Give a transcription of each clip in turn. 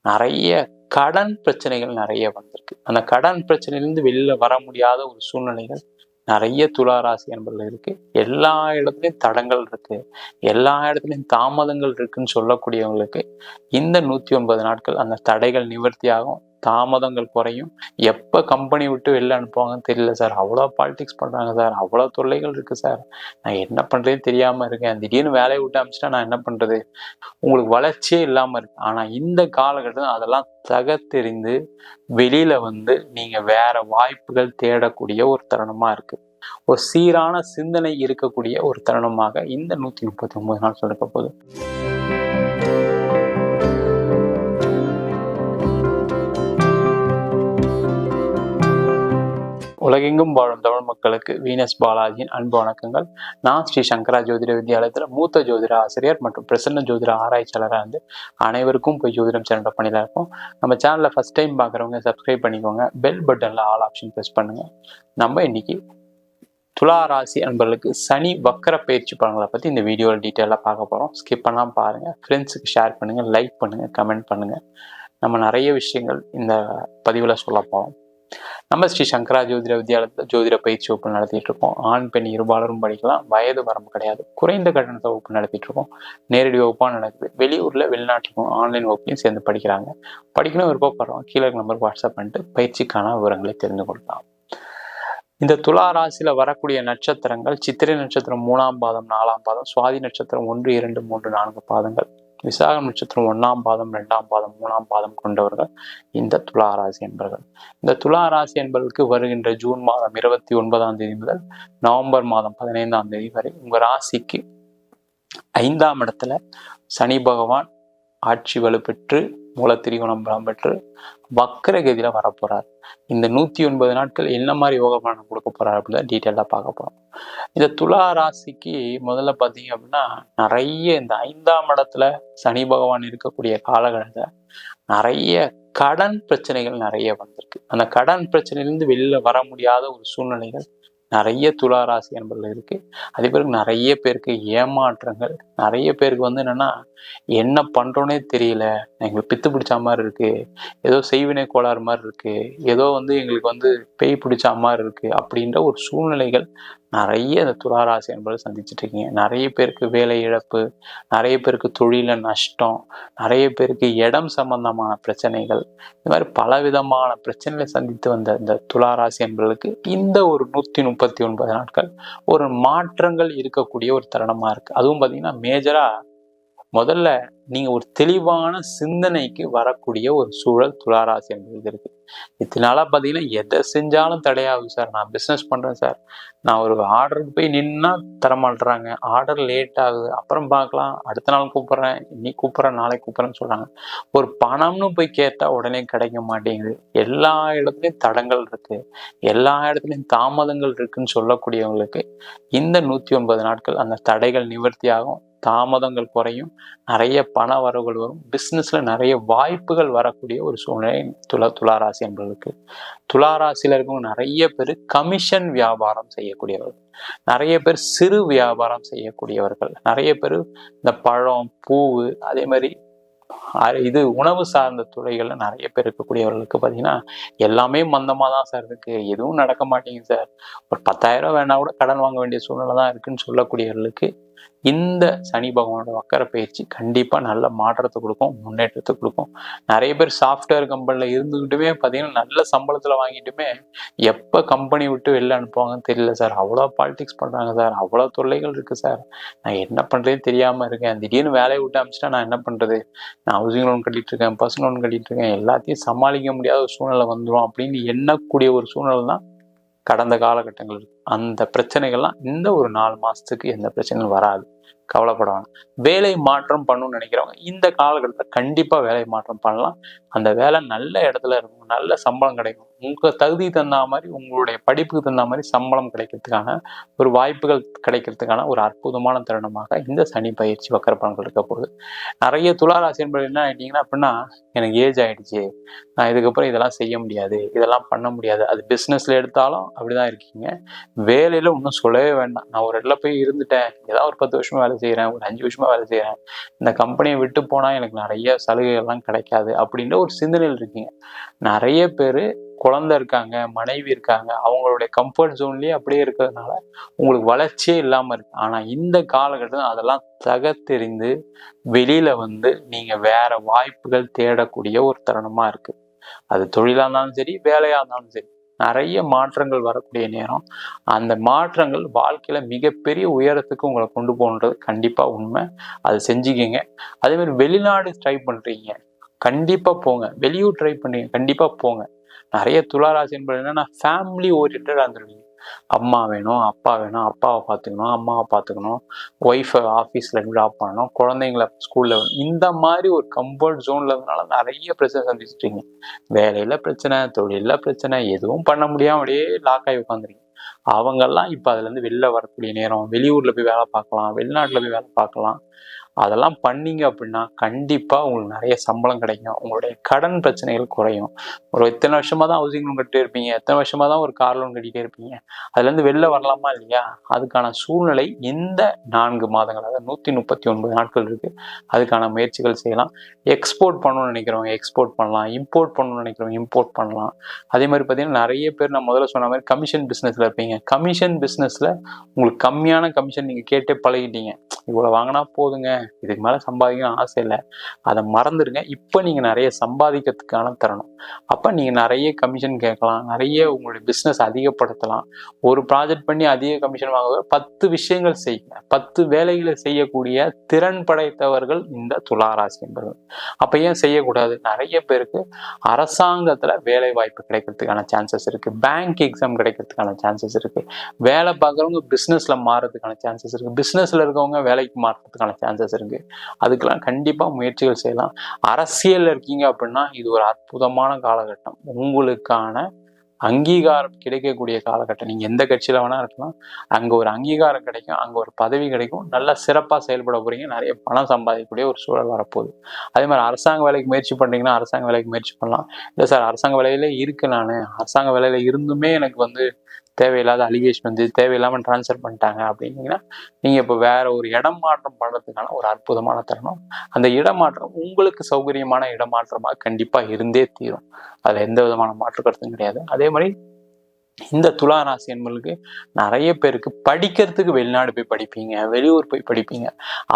நிறைய கடன் பிரச்சனைகள் நிறைய வந்திருக்கு. அந்த கடன் பிரச்சனையிலிருந்து வெளியில வர முடியாத ஒரு சூழ்நிலைகள் நிறைய துளாராசி என்பதில் இருக்கு. எல்லா இடத்துலையும் தடங்கள் இருக்கு, எல்லா இடத்துலையும் தாமதங்கள் இருக்குன்னு சொல்லக்கூடியவங்களுக்கு இந்த 109 நாட்கள் அந்த தடைகள் நிவர்த்தியாகும், தாமதங்கள் குறையும். எப்ப கம்பெனி விட்டு வெளில அனுப்புவாங்கன்னு தெரியல சார், அவ்வளோ பாலிடிக்ஸ் பண்றாங்க சார், அவ்வளோ தொல்லைகள் இருக்கு சார், நான் என்ன பண்றேன்னு தெரியாம இருக்கேன், திடீர்னு வேலையை விட்டு அனுப்பிச்சிட்டா நான் என்ன பண்றது, உங்களுக்கு வளர்ச்சியே இல்லாம இருக்கு. ஆனா இந்த காலகட்டம் அதெல்லாம் தகர்த்தெறிந்து வெளியில வந்து நீங்க வேற வாய்ப்புகள் தேடக்கூடிய ஒரு தருணமா இருக்கு. ஒரு சீரான சிந்தனை இருக்கக்கூடிய ஒரு தருணமாக இந்த 139 நாள் சொல்லிக்க போகுது. உலகெங்கும் வாழும் தமிழ் மக்களுக்கு வீனஸ் பாலாஜியின் அன்பு வணக்கங்கள். நான் ஸ்ரீ சங்கரா ஜோதிட வித்யாலயத்தில் மூத்த ஜோதிட ஆசிரியர் மற்றும் பிரசன்ன ஜோதிட ஆராய்ச்சியாளராக இருந்து அனைவருக்கும் போய் ஜோதிடம் சேனல் பண்ணில இருக்கோம். நம்ம சேனலில் ஃபர்ஸ்ட் டைம் பார்க்குறவங்க சப்ஸ்கிரைப் பண்ணிக்கோங்க, பெல் பட்டனில் ஆல் ஆப்ஷன் ப்ரெஸ் பண்ணுங்க. நம்ம இன்னைக்கு துலா ராசி அன்பர்களுக்கு சனி வக்கர பயிற்சி பலன்களை பற்றி இந்த வீடியோவில் டீட்டெயிலாக பார்க்க போகிறோம். ஸ்கிப் பண்ணாமல் பாருங்கள், ஃப்ரெண்ட்ஸுக்கு ஷேர் பண்ணுங்கள், லைக் பண்ணுங்கள், கமெண்ட் பண்ணுங்கள். நம்ம நிறைய விஷயங்கள் இந்த பதிவில் சொல்ல போகிறோம். நம்ம ஸ்ரீ சங்கரா ஜோதிட வித்யாலயத்தில் ஜோதிட பயிற்சி வகுப்பு நடத்திட்டு இருக்கோம். ஆண் பெண் இருபாலரும் படிக்கலாம், வயது வரம்பு கிடையாது. குறைந்த கட்டணத்தை வகுப்பு நடத்திட்டு இருக்கோம், நேரடி வகுப்பாக நடக்குது. வெளியூர்ல வெளிநாட்டுக்கும் ஆன்லைன் வகுப்பையும் சேர்ந்து படிக்கிறாங்க. படிக்கணும் விருப்பப்படுறோம், கீழே நம்பருக்கு வாட்ஸ்அப் பண்ணிட்டு பயிற்சிக்கான விவரங்களை தெரிந்து கொள்ளலாம். இந்த துலா ராசியில வரக்கூடிய நட்சத்திரங்கள் சித்திரை நட்சத்திரம் 3ஆம் பாதம் 4ஆம் பாதம், சுவாதி நட்சத்திரம் 1, 2, 3, 4 பாதங்கள், விசாகம் நட்சத்திரம் 1ஆம் பாதம் 2ஆம் பாதம் 3ஆம் பாதம் கொண்டவர்கள் இந்த துலா ராசி என்பவர்கள். இந்த துலா ராசி என்பவர்களுக்கு வருகின்ற ஜூன் மாதம் 29ஆம் தேதி முதல் நவம்பர் மாதம் 15ஆம் தேதி வரை உங்க ராசிக்கு 5ஆம் இடத்துல சனி பகவான் ஆட்சி வலுப்பெற்று மூலத்திரிகோணம் பலம் பெற்று வக்கரகதியில வரப்போறார். இந்த 109 நாட்கள் என்ன மாதிரி யோக பலன் கொடுக்க போறார் அப்படின்னு டீட்டெயிலாக பார்க்க போறோம். இந்த துலா ராசிக்கு முதல்ல பார்த்தீங்க அப்படின்னா நிறைய இந்த 5ஆம் இடத்துல சனி பகவான் இருக்கக்கூடிய காலகட்டத்தில் நிறைய கடன் பிரச்சனைகள் நிறைய வந்திருக்கு. அந்த கடன் பிரச்சனையிலிருந்து வெளியில வர முடியாத ஒரு சூழ்நிலைகள் நிறைய துலா ராசி என்பதில் இருக்கு. அதே பிறகு நிறைய பேருக்கு ஏமாற்றங்கள், நிறைய பேருக்கு வந்து என்னன்னா என்ன பண்றோன்னே தெரியல, எங்களுக்கு பித்து பிடிச்ச மாதிரி இருக்கு, ஏதோ செய்வினை கோளாறு மாதிரி இருக்கு, ஏதோ வந்து எங்களுக்கு வந்து பேய் பிடிச்ச மாதிரி இருக்கு அப்படின்ற ஒரு சூழ்நிலைகள் நிறைய இந்த துலா ராசி என்பதை சந்திச்சுட்டு இருக்கீங்க. நிறைய பேருக்கு வேலை இழப்பு, நிறைய பேருக்கு தொழில நஷ்டம், நிறைய பேருக்கு இடம் சம்பந்தமான பிரச்சனைகள், இந்த மாதிரி பலவிதமான பிரச்சனைகளை சந்தித்து வந்த இந்த துலா ராசி என்பவர்களுக்கு இந்த ஒரு 139 நாட்கள் ஒரு மாற்றங்கள் இருக்கக்கூடிய ஒரு தருணமா இருக்கு. அதுவும் பார்த்தீங்கன்னா மேஜரா முதல்ல நீங்க ஒரு தெளிவான சிந்தனைக்கு வரக்கூடிய ஒரு சூழல் துளாராசி என்பது இருக்கு. இதனால பாத்தீங்கன்னா எதை செஞ்சாலும் தடையாகும் சார், நான் பிசினஸ் பண்றேன் சார், நான் ஒரு ஆர்டருக்கு போய் நின்னா தரமாட்டுறாங்க, ஆர்டர் லேட் ஆகுது, அப்புறம் பார்க்கலாம், அடுத்த நாள் கூப்பிடுறேன், இன்னைக்கு கூப்பிடுறேன், நாளைக்கு கூப்பிடுறேன்னு சொல்றாங்க. ஒரு பணம்னு போய் கேட்டா உடனே கிடைக்க மாட்டேங்குது, எல்லா இடத்துலயும் தடங்கள் இருக்கு, எல்லா இடத்துலயும் தாமதங்கள் இருக்குன்னு சொல்லக்கூடியவங்களுக்கு இந்த 109 நாட்கள் அந்த தடைகள் நிவர்த்தியாகும், தாமதங்கள் குறையும், நிறைய பண வரவுகள் வரும், பிசினஸ்ல நிறைய வாய்ப்புகள் வரக்கூடிய ஒரு சூழ்நிலை துளாராசி என்பவர்களுக்கு. துளாராசியில இருக்கவங்க நிறைய பேர் கமிஷன் வியாபாரம் செய்யக்கூடியவர்கள், நிறைய பேர் சிறு வியாபாரம் செய்யக்கூடியவர்கள், நிறைய பேர் இந்த பழம் பூவு அதே மாதிரி இது உணவு சார்ந்த துறைகள்ல நிறைய பேர் இருக்கக்கூடியவர்களுக்கு பார்த்தீங்கன்னா எல்லாமே மந்தமா தான் சார் இருக்கு, எதுவும் நடக்க மாட்டேங்குது சார், ஒரு 10,000 வேணா கூட கடன் வாங்க வேண்டிய சூழ்நிலை தான் இருக்குன்னு சொல்லக்கூடியவர்களுக்கு இந்த சனி பகவானோட வக்கர பயிற்சி கண்டிப்பா நல்ல மாற்றத்தை கொடுக்கும், முன்னேற்றத்தை கொடுக்கும். நிறைய பேர் சாஃப்ட்வேர் கம்பெனில இருந்துகிட்டுமே பார்த்தீங்கன்னா நல்ல சம்பளத்துல வாங்கிட்டுமே எப்ப கம்பெனி விட்டு வெளில அனுப்புவாங்கன்னு தெரியல சார், அவ்வளோ பாலிடிக்ஸ் பண்றாங்க சார், அவ்வளோ தொல்லைகள் இருக்கு சார், நான் என்ன பண்றேன்னு தெரியாம இருக்கேன், திடீர்னு வேலையை விட்டு அனுப்பிச்சிட்டா நான் என்ன பண்றது, நான் ஹவுசிங் லோன் கட்டிட்டு இருக்கேன், பர்சனல் லோன் கட்டிட்டு இருக்கேன், எல்லாத்தையும் சமாளிக்க முடியாத ஒரு சூழ்நிலை வந்துடும் அப்படின்னு எண்ணக்கூடிய ஒரு சூழ்நிலை தான் கடந்த காலகட்டங்கள் இருக்கு. அந்த பிரச்சனைகள்லாம் இந்த ஒரு 4 மாசத்துக்கு எந்த பிரச்சனையும் வராது, கவலைப்பட வேலை மாற்றம் பண்ணணும்னு நினைக்கிறவங்க இந்த காலகட்டத்தில் கண்டிப்பா வேலை மாற்றம் பண்ணலாம். அந்த வேலை நல்ல இடத்துல இருக்கும், நல்ல சம்பளம் கிடைக்கும், உங்க தகுதி தகுந்த மாதிரி உங்களுடைய படிப்புக்கு தகுந்த மாதிரி சம்பளம் கிடைக்கிறதுக்கான ஒரு வாய்ப்புகள் கிடைக்கிறதுக்கான ஒரு அற்புதமான தருணமாக இந்த சனி பயிற்சி வக்கர பலன்கள் இருக்க போகுது. நிறைய துளாராசி என்பது என்ன ஆயிட்டீங்கன்னா அப்படின்னா எனக்கு ஏஜ் ஆயிடுச்சு, நான் இதுக்கப்புறம் இதெல்லாம் செய்ய முடியாது, இதெல்லாம் பண்ண முடியாது, அது பிஸ்னஸ்ல எடுத்தாலும் அப்படிதான் இருக்கீங்க, வேலையில ஒன்றும் சொல்லவே வேண்டாம், நான் ஒரு இடத்துல போய் இருந்துட்டேன், ஏதாவது ஒரு 10 வருஷமா வருஷமா வேலை செய்கிறேன், ஒரு 5 வருஷமா வேலை செய்கிறேன், இந்த கம்பெனியை விட்டு போனால் எனக்கு நிறைய சலுகைகள்லாம் கிடைக்காது அப்படின்ற ஒரு சிந்தனையில் இருக்கீங்க. நிறைய பேர் குழந்தை இருக்காங்க, மனைவி இருக்காங்க, அவங்களுடைய கம்ஃபர்ட் ஜோன்லேயே அப்படியே இருக்கிறதுனால உங்களுக்கு வளர்ச்சியே இல்லாமல் இருக்கு. ஆனால் இந்த காலகட்டத்தில் அதெல்லாம் தகர்த்தெறிந்து வெளியில வந்து நீங்க வேற வாய்ப்புகள் தேடக்கூடிய ஒரு தருணமா இருக்கு. அது தொழிலா இருந்தாலும் சரி, வேலையா இருந்தாலும் சரி, நிறைய மாற்றங்கள் வரக்கூடிய நேரம். அந்த மாற்றங்கள் வாழ்க்கையில மிகப்பெரிய உயரத்துக்கு உங்களை கொண்டு போகணுன்றது கண்டிப்பா உண்மை. அதை செஞ்சுக்கிங்க. அதே மாதிரி வெளிநாடு ட்ரை பண்றீங்க, கண்டிப்பா போங்க. வெளியூர் ட்ரை பண்றீங்க, கண்டிப்பா போங்க. நிறைய துளாராசி என்பது என்னன்னா ஃபேமிலி ஓரியன்டா இருந்துருவீங்க. அம்மா வேணும், அப்பா வேணும், அப்பாவை பார்த்துக்கணும், அம்மாவை பார்த்துக்கணும், ஒய்ஃபை ஆஃபீஸில் ட்ராப் பண்ணணும், குழந்தைங்கள ஸ்கூலில் இந்த மாதிரி ஒரு கம்ஃபர்ட் ஜோனில் இருந்தனால நிறைய பிரச்சனை சந்திச்சிட்டீங்க. வேலையில் பிரச்சனை, தொழிலில் பிரச்சனை, எதுவும் பண்ண முடியாமல் அப்படியே லாக் ஆகி உட்காந்துருக்கீங்க. அவங்கெல்லாம் இப்போ அதுலேருந்து வெளில வரக்கூடிய நேரம். வெளியூரில் போய் வேலை பார்க்கலாம், வெளிநாட்டில் போய் வேலை பார்க்கலாம். அதெல்லாம் பண்ணீங்க அப்படின்னா கண்டிப்பாக உங்களுக்கு நிறைய சம்பளம் கிடைக்கும். உங்களுடைய கடன் பிரச்சனைகள் குறையும். ஒரு எத்தனை வருஷமா தான் ஹவுசிங் லோன் கட்டிட்டே இருப்பீங்க, எத்தனை வருஷமா தான் ஒரு கார் லோன் கட்டிகிட்டே இருப்பீங்க. அதுலேருந்து வெளில வரலாமா இல்லையா? அதுக்கான சூழ்நிலை இந்த 4 மாதங்கள், அதாவது 139 நாட்கள் இருக்குது. அதுக்கான முயற்சிகள் செய்யலாம். எக்ஸ்போர்ட் பண்ணணும்னு நினைக்கிறவங்க எக்ஸ்போர்ட் பண்ணலாம், இம்போர்ட் பண்ணணும்னு நினைக்கிறவங்க இம்போர்ட் பண்ணலாம். அதே மாதிரி பார்த்தீங்கன்னா நிறைய பேர் நான் முதல்ல சொன்ன மாதிரி கமிஷன் பிஸ்னஸில் இருப்பீங்க. கமிஷன் பிஸ்னஸில் உங்களுக்கு கம்மியான கமிஷன் நீங்கள் கேட்டே பழகிட்டீங்க. இவ்வளோ வாங்கினா போதுங்க, இதுக்கு மேலே சம்பாதிக்கணும் ஆசை இல்லை, அதை மறந்துடுங்க. இப்போ நீங்கள் நிறைய சம்பாதிக்கிறதுக்கான தரணும். அப்போ நீங்கள் நிறைய கமிஷன் கேட்கலாம், நிறைய உங்களுடைய பிஸ்னஸ் அதிகப்படுத்தலாம். ஒரு ப்ராஜெக்ட் பண்ணி அதிக கமிஷன் வாங்க 10 விஷயங்கள் செய்யுங்க. 10 வேலைகளை செய்யக்கூடிய திறன் படைத்தவர்கள் இந்த துளாராசி என்பவர்கள். அப்போ ஏன் செய்யக்கூடாது? நிறைய பேருக்கு அரசாங்கத்தில் வேலை வாய்ப்பு கிடைக்கிறதுக்கான சான்சஸ் இருக்குது, பேங்க் எக்ஸாம் கிடைக்கிறதுக்கான சான்சஸ் இருக்குது, வேலை பார்க்குறவங்க பிஸ்னஸில் மாறுறதுக்கான சான்சஸ் இருக்குது, பிஸ்னஸில் இருக்கவங்க வேலைக்கு மாறுறதுக்கான சான்சஸ் இருக்குது. அதுக்கெல்லாம் கண்டிப்பாக முயற்சிகள் செய்யலாம். அரசியல் இருக்கீங்க அப்படின்னா இது ஒரு அற்புதமான காலகட்டம். உங்களுக்கான அங்கீகாரம் கிடைக்கக்கூடிய காலகட்டம். நீங்கள் எந்த கட்சியில் வேணால் இருக்கலாம், அங்கே ஒரு அங்கீகாரம் கிடைக்கும், அங்கே ஒரு பதவி கிடைக்கும், நல்லா சிறப்பாக செயல்பட போகிறீங்க, நிறைய பணம் சம்பாதிக்கக்கூடிய ஒரு சூழல் வரப்போகுது. அதே மாதிரி அரசாங்க வேலைக்கு முயற்சி பண்ணுறீங்கன்னா அரசாங்க வேலைக்கு முயற்சி பண்ணலாம். இல்லை சார் அரசாங்க வேலையிலே இருக்கு, நான் அரசாங்க வேலையில் இருந்துமே எனக்கு வந்து தேவையில்லாத அலிகேஷன் வந்து தேவையில்லாமல் ட்ரான்ஸ்ஃபர் பண்ணிட்டாங்க அப்படின்னீங்கன்னா நீங்கள் இப்போ வேற ஒரு இடம் மாற்றம் பண்ணுறதுக்கான ஒரு அற்புதமான தருணம். அந்த இடமாற்றம் உங்களுக்கு சௌகரியமான இடமாற்றமாக கண்டிப்பாக இருந்தே தீரும். அதில் எந்த விதமான மாற்று கருத்தும் கிடையாது. அதே மாதிரி இந்த துளாராசி என்பவர்களுக்கு நிறைய பேருக்கு படிக்கிறதுக்கு வெளிநாடு போய் படிப்பீங்க, வெளியூர் போய் படிப்பீங்க.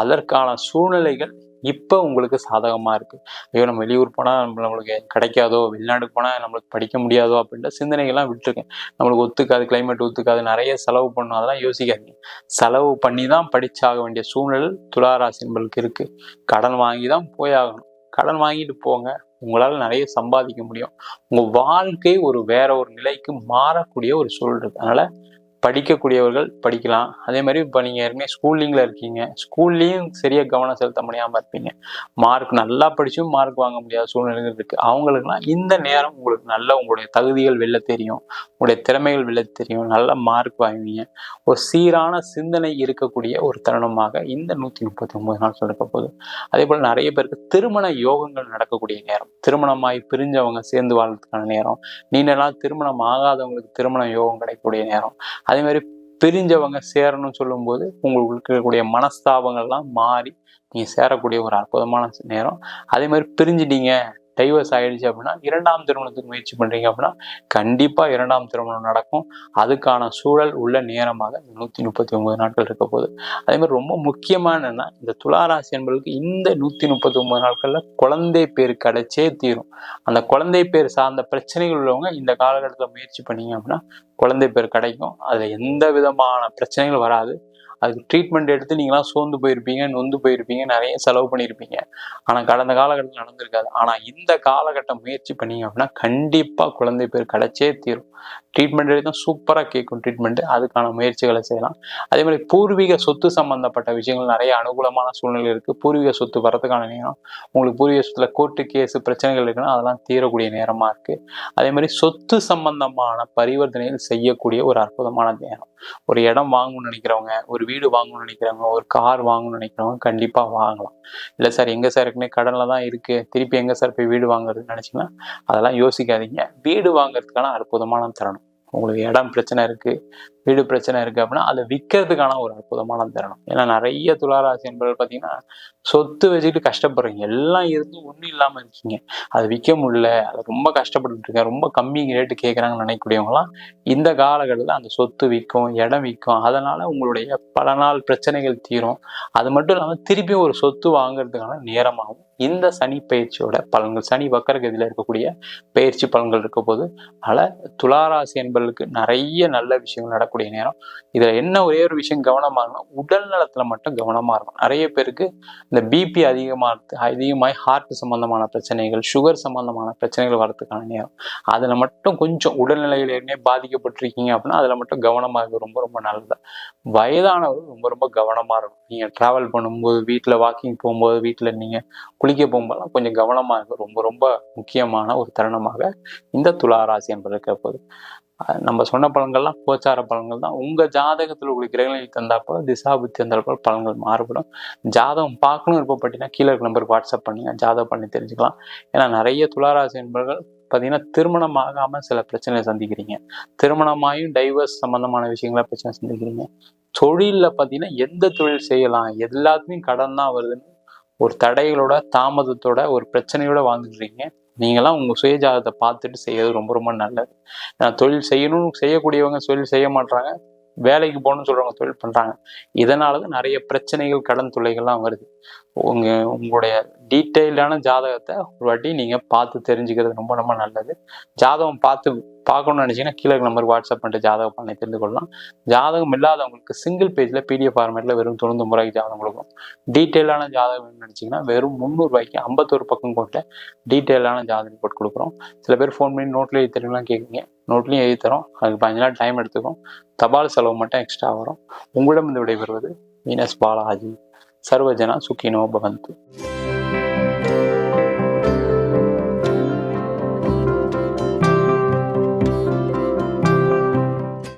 அதற்கான சூழ்நிலைகள் இப்போ உங்களுக்கு சாதகமாக இருக்குது. ஐயோ நம்ம வெளியூர் போனால் நம்மளுக்கு கிடைக்காதோ, வெளிநாட்டுக்கு போனால் நம்மளுக்கு படிக்க முடியாதோ அப்படின்ற சிந்தனைகள்லாம் விட்டுருக்கேன். நம்மளுக்கு ஒத்துக்காது, கிளைமேட் ஒத்துக்காது, நிறைய செலவு பண்ணணும், அதெல்லாம் யோசிக்காதீங்க. செலவு பண்ணி தான் படிச்சாக வேண்டிய சூழ்நிலை துளாராசி என்பவர்களுக்கு இருக்குது. கடன் வாங்கி தான் போய் ஆகணும். கடன் வாங்கிட்டு போங்க, உங்களால் நிறைய சம்பாதிக்க முடியும். உங்கள் வாழ்க்கை வேற ஒரு நிலைக்கு மாறக்கூடிய ஒரு சூழல் இருக்கு. அதனால படிக்கக்கூடியவர்கள் படிக்கலாம். அதே மாதிரி இப்போ நீங்கள் ஏற்கனவே ஸ்கூலிங்கில் இருக்கீங்க, ஸ்கூல்லையும் சரியாக கவனம் செலுத்த முடியாமல் இருப்பீங்க. மார்க் நல்லா படிச்சும் மார்க் வாங்க முடியாத சூழ்நிலைகள் இருக்குது. அவங்களுக்குலாம் இந்த நேரம் உங்களுக்கு நல்ல உங்களுடைய தகுதிகள் வெளில தெரியும், உங்களுடைய திறமைகள் வெளில தெரியும், நல்ல மார்க் வாங்குவீங்க. ஒரு சீரான சிந்தனை இருக்கக்கூடிய ஒரு தருணமாக இந்த 139 நாள் சொல்லிருக்க போகுது. அதே போல் நிறைய பேருக்கு திருமண யோகங்கள் நடக்கக்கூடிய நேரம். திருமணமாகி பிரிஞ்சவங்க சேர்ந்து வாழ்றதுக்கான நேரம். நீண்ட நாள் திருமணம் ஆகாதவங்களுக்கு திருமண யோகம் கிடைக்கக்கூடிய நேரம். அதே மாதிரி பிரிஞ்சவங்க சேரணும்னு சொல்லும்போது உங்களுக்கு இருக்கக்கூடிய மனஸ்தாபங்கள்லாம் மாறி நீங்க சேரக்கூடிய ஒரு அற்புதமான நேரம். அதே மாதிரி பிரிஞ்சிட்டீங்க, டைவர்ஸ் ஆயிடுச்சு அப்படின்னா 2ஆம் திருமணத்துக்கு முயற்சி பண்றீங்க அப்படின்னா கண்டிப்பா 2ஆம் திருமணம் நடக்கும். அதுக்கான சூழல் உள்ள நேரமாக 139 நாட்கள் இருக்க போகுது. அதே மாதிரி ரொம்ப முக்கியமானன்னா இந்த துளாராசி என்பவர்களுக்கு இந்த 139 நாட்கள்ல குழந்தை பேர் கிடைச்சே தீரும். அந்த குழந்தை பேர் சார்ந்த பிரச்சனைகள் உள்ளவங்க இந்த காலகட்டத்தில் முயற்சி பண்ணீங்க அப்படின்னா குழந்தை பேர் கிடைக்கும். அதுல எந்த விதமான பிரச்சனைகள் வராது. அதுக்கு ட்ரீட்மெண்ட் எடுத்து நீங்களாம் சோர்ந்து போயிருப்பீங்க, நொந்து போயிருப்பீங்க, நிறைய செலவு பண்ணியிருப்பீங்க. ஆனால் கடந்த காலகட்டத்தில் நடந்திருக்காது. ஆனால் இந்த காலகட்டம் முயற்சி பண்ணீங்க அப்படின்னா கண்டிப்பாக குழந்தை பேர் கிடைச்சே தீரும். ட்ரீட்மெண்ட் எடுத்தால் சூப்பராக கேட்கும் ட்ரீட்மெண்ட்டு. அதுக்கான முயற்சிகளை செய்யலாம். அதே மாதிரி பூர்வீக சொத்து சம்பந்தப்பட்ட விஷயங்கள் நிறைய அனுகூலமான சூழ்நிலை இருக்குது. பூர்வீக சொத்து வரதுக்கான நேரம். உங்களுக்கு பூர்வீக சொத்துல கோர்ட்டு கேஸு பிரச்சனைகள் இருக்குன்னா அதெல்லாம் தீரக்கூடிய நேரமாக இருக்குது. அதே மாதிரி சொத்து சம்பந்தமான பரிவர்த்தனைகள் செய்யக்கூடிய ஒரு அற்புதமான நேரம். ஒரு இடம் வாங்கணும்னு நினைக்கிறவங்க, ஒரு வீடு வாங்கணும்னு நினைக்கிறவங்க, ஒரு கார் வாங்கணும்னு நினைக்கிறவங்க கண்டிப்பாக வாங்கலாம். இல்லை சார் எங்கே சார் இருக்குன்னே கடனில் தான் இருக்குது, திருப்பி எங்கே சார் போய் வீடு வாங்குறதுன்னு நினச்சிங்கன்னா அதெல்லாம் யோசிக்காதீங்க. வீடு வாங்குறதுக்கான அற்புதமான தருணம். உங்களுக்கு இடம் பிரச்சனை இருக்குது, வீடு பிரச்சனை இருக்கு அப்படின்னா அதை விற்கிறதுக்கான ஒரு அற்புதமான தருணம். ஏன்னா நிறைய துளாராசி என்பவர்கள் பார்த்தீங்கன்னா சொத்து வச்சுக்கிட்டு கஷ்டப்படுறீங்க, எல்லாம் இருந்து ஒன்றும் இல்லாம இருக்கீங்க, அதை விற்க முடியல, அது ரொம்ப கஷ்டப்பட்டு இருக்கேன், ரொம்ப கம்மி ரேட்டு கேட்குறாங்கன்னு நினைக்கக்கூடியவங்களாம் இந்த காலகட்டத்தில் அந்த சொத்து விற்கும், இடம் விற்கும், அதனால உங்களுடைய பல நாள் பிரச்சனைகள் தீரும். அது மட்டும் இல்லாமல் திருப்பியும் ஒரு சொத்து வாங்குறதுக்கான நேரமாகும் இந்த சனி பயிற்சியோட பலன்கள். சனி வக்கரகதியில இருக்கக்கூடிய பயிற்சி பலன்கள் இருக்க போது பல துளாராசி என்பவர்களுக்கு நிறைய நல்ல விஷயங்கள் நடக்கூடிய நேரம். இதுல என்ன ஒரே ஒரு விஷயம் கவனமா இருக்கணும், உடல் நலத்துல மட்டும் கவனமா இருக்கணும். நிறைய பேருக்கு இந்த பிபி அதிகமாகி ஹார்ட் சம்பந்தமான பிரச்சனைகள், சுகர் சம்பந்தமான பிரச்சனைகள் வரதுக்கான நேரம். அதுல மட்டும் கொஞ்சம் உடல்நிலையில் ஏற்கனவே பாதிக்கப்பட்டிருக்கீங்க அப்படின்னா அதுல மட்டும் கவனமா இருக்க ரொம்ப ரொம்ப நல்லது. வயதானவர்கள் ரொம்ப ரொம்ப கவனமா இருக்கும். நீங்க டிராவல் பண்ணும்போது, வீட்டுல வாக்கிங் போகும்போது, வீட்டுல நீங்க குளிக்க போகும்போதெல்லாம் கொஞ்சம் கவனமா இருக்கும். ரொம்ப ரொம்ப முக்கியமான ஒரு தருணமாக இந்த துளாராசி என்பது இருக்க போகுது. நம்ம சொன்ன பலன்கள்லாம் கோச்சார பலன்கள் தான். உங்க ஜாதகத்தில் உள்ள கிரகங்கள் தந்தாப்போ திசா புத்தி தந்தாப்போ பலன்கள் மாறுபடும். ஜாதகம் பார்க்கணும் விருப்பப்பட்டீங்கன்னா கீழே இருக்க நம்பருக்கு வாட்ஸ்அப் பண்ணுங்க, ஜாதகம் பண்ணி தெரிஞ்சுக்கலாம். ஏன்னா நிறைய துளாராசி என்பவர்கள் பார்த்தீங்கன்னா திருமணம் ஆகாம சில பிரச்சனைகளை சந்திக்கிறீங்க, திருமணமாயும் டைவர்ஸ் சம்பந்தமான விஷயங்கள பிரச்சனை சந்திக்கிறீங்க. தொழில்ல பார்த்தீங்கன்னா எந்த தொழில் செய்யலாம், எல்லாத்துலேயும் கடன் தான் வருதுன்னு ஒரு தடைகளோட தாமதத்தோட ஒரு பிரச்சனையோட வாழ்ந்துடுறீங்க. நீங்களாம் உங்க சுயஜாதத்தை பார்த்துட்டு செய்யறது ரொம்ப ரொம்ப நல்லது. தொழில் செய்யணும்னு செய்யக்கூடியவங்க தொழில் செய்ய மாட்டாங்க, வேலைக்கு போகணும்னு சொல்றவங்க தொழில் பண்றாங்க. இதனாலதான் நிறைய பிரச்சனைகள், கடன் தொல்லைகள்லாம் வருது. உங்களுடைய டீட்டெயில்டான ஜாதகத்தை ஒரு வாட்டி நீங்க பார்த்து தெரிஞ்சுக்கிறது ரொம்ப ரொம்ப நல்லது. ஜாதகம் பார்க்கணும்னு நினைச்சீங்கன்னா கீழே நம்பருக்கு வாட்ஸ்அப் பண்ணிட்டு ஜாதகம் பண்ணி தெரிந்து கொள்ளலாம். ஜாதகம் இல்லாதவங்களுக்கு சிங்கிள் பேஜ்ல PDF ஃபார்மேட்ல வெறும் 90 ரூபாய்க்கு ஜாதகம் கொடுக்கும். டீட்டெயிலான ஜாதகம் நினைச்சீங்கன்னா வெறும் 300 ரூபாய்க்கு 51 பக்கம் கொண்ட டீட்டெயிலான ஜாதகம் போட்டு கொடுக்குறோம். சில பேர் ஃபோன் பண்ணி நோட்ல எழுதி தருவீங்களா கேட்குறீங்க, நோட்லையும் எழுதி தரோம். அதுக்கு 15 நாள் டைம் எடுத்துக்கும். தபால் செலவு மட்டும் எக்ஸ்ட்ரா வரும். உங்களிடம் இந்த விடைபெறுவது வீனஸ் பாலாஜி. சர்வஜனா சுகினோ பவந்து.